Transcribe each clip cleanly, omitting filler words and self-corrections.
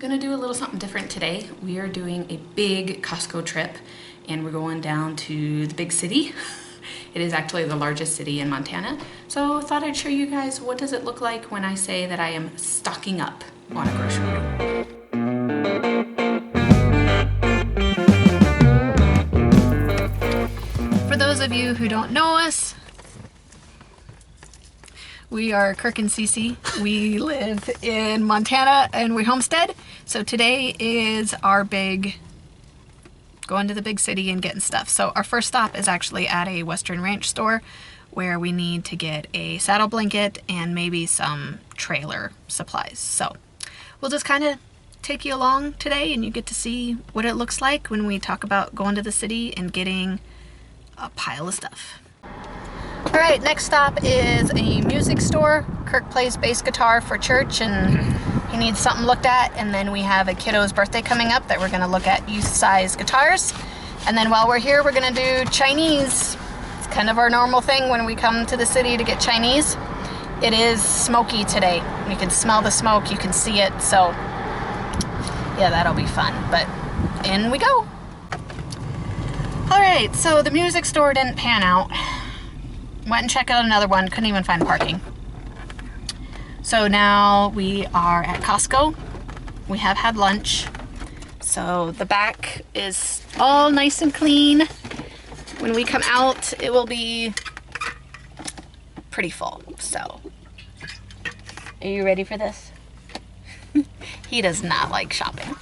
Gonna do a little something different today. We are doing a big Costco trip and we're going down to the big city. It is actually the largest city in Montana. So I thought I'd show you guys what does it look like when I say that I am stocking up on a grocery. For those of you who don't know us, we are Kirk and Cece. We live in Montana and we homestead. So today is our big going to the big city and getting stuff. So our first stop is actually at a Western Ranch store where we need to get a saddle blanket and maybe some trailer supplies. So we'll just kind of take you along today and you get to see what it looks like when we talk about going to the city and getting a pile of stuff. All right, next stop is a music store. Kirk plays bass guitar for church and he needs something looked at. And then we have a kiddo's birthday coming up that we're gonna look at youth-size guitars. And then while we're here, we're gonna do Chinese. It's kind of our normal thing when we come to the city to get Chinese. It is smoky today. You can smell the smoke, you can see it. So yeah, that'll be fun, but in we go. All right, so the music store didn't pan out. Went and checked out another one, couldn't even find parking. So now we are at Costco. We have had lunch. So the back is all nice and clean. When we come out, it will be pretty full, so. Are you ready for this? He does not like shopping.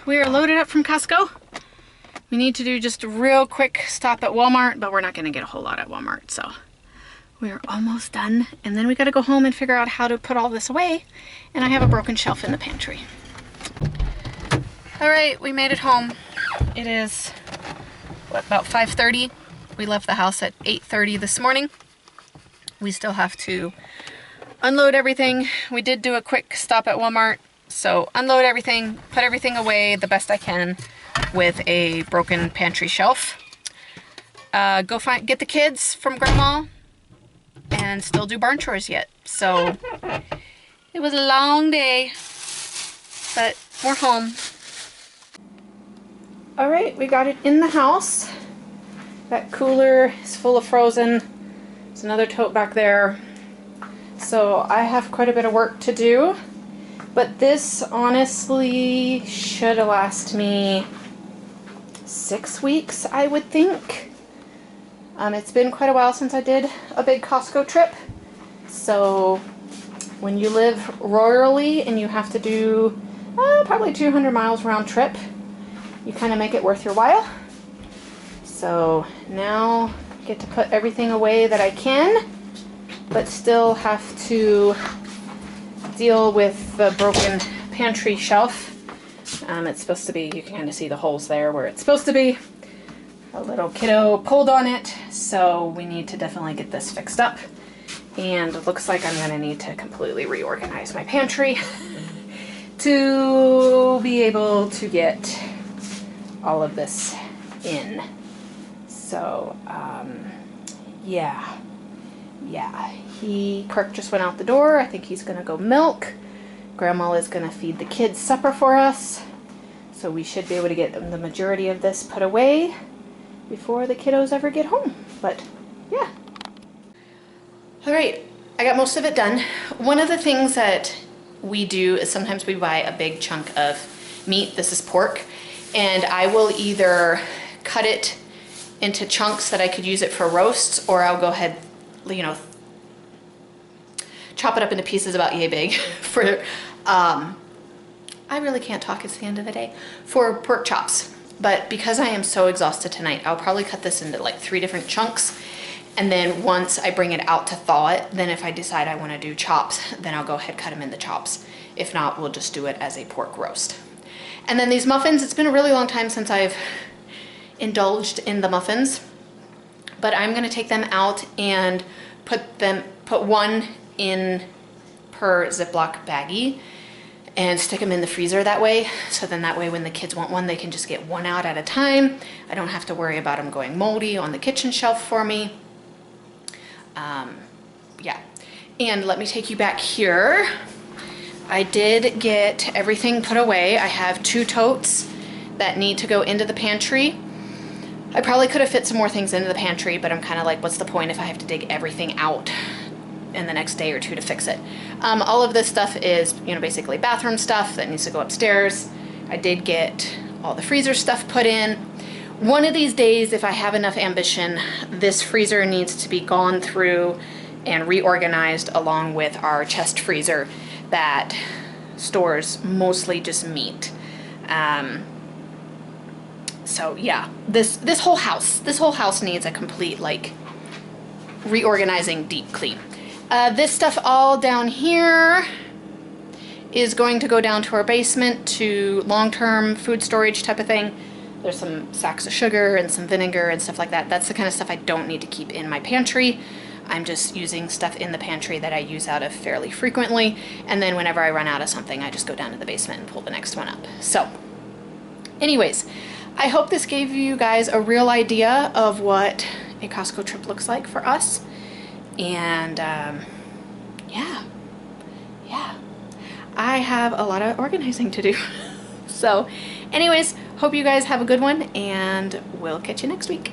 We are loaded up from Costco. We need to do just a real quick stop at Walmart, but we're not gonna get a whole lot at Walmart, so we're almost done. And then we gotta go home and figure out how to put all this away. And I have a broken shelf in the pantry. All right, we made it home. It is, what, about 5:30? We left the house at 8:30 this morning. We still have to unload everything. We did do a quick stop at Walmart. So unload everything, put everything away the best I can with a broken pantry shelf. Get the kids from grandma and still do barn chores yet. So it was a long day, but we're home. All right, we got it in the house. That cooler is full of frozen. There's another tote back there. So I have quite a bit of work to do. But this honestly should last me 6 weeks, I would think. It's been quite a while since I did a big Costco trip. So when you live rurally and you have to do probably 200 miles round trip, you kind of make it worth your while. So now I get to put everything away that I can, but still have to deal with the broken pantry shelf. It's supposed to be, you can kind of see the holes there where it's supposed to be. A little kiddo pulled on it, so we need to definitely get this fixed up. And it looks like I'm gonna need to completely reorganize my pantry to be able to get all of this in. So, yeah. Kirk just went out the door. I think he's gonna go milk. Grandma is gonna feed the kids supper for us. So we should be able to get the majority of this put away before the kiddos ever get home. But yeah. All right, I got most of it done. One of the things that we do is sometimes we buy a big chunk of meat. This is pork. And I will either cut it into chunks that I could use it for roasts, or I'll go ahead, you know, chop it up into pieces about yay big for, I really can't talk, it's the end of the day, for pork chops. But because I am so exhausted tonight, I'll probably cut this into like 3 different chunks. And then once I bring it out to thaw it, then if I decide I want to do chops, then I'll go ahead and cut them into chops. If not, we'll just do it as a pork roast. And then these muffins, it's been a really long time since I've indulged in the muffins, but I'm going to take them out and put one in per Ziploc baggie and stick them in the freezer that way. So then that way when the kids want one, they can just get one out at a time. I don't have to worry about them going moldy on the kitchen shelf for me. Yeah, and let me take you back here. I did get everything put away. I have 2 totes that need to go into the pantry. I probably could have fit some more things into the pantry, but I'm kind of like, what's the point if I have to dig everything out in the next day or 2 to fix it? All of this stuff is, you know, basically bathroom stuff that needs to go upstairs. I did get all the freezer stuff put in. One of these days, if I have enough ambition, this freezer needs to be gone through and reorganized along with our chest freezer that stores mostly just meat. So yeah, this whole house needs a complete, like, reorganizing deep clean. This stuff all down here is going to go down to our basement to long-term food storage type of thing. There's some sacks of sugar and some vinegar and stuff like that. That's the kind of stuff I don't need to keep in my pantry. I'm just using stuff in the pantry that I use out of fairly frequently, and then whenever I run out of something, I just go down to the basement and pull the next one up. So anyways, I hope this gave you guys a real idea of what a Costco trip looks like for us. And yeah, I have a lot of organizing to do. So anyways, hope you guys have a good one, and we'll catch you next week.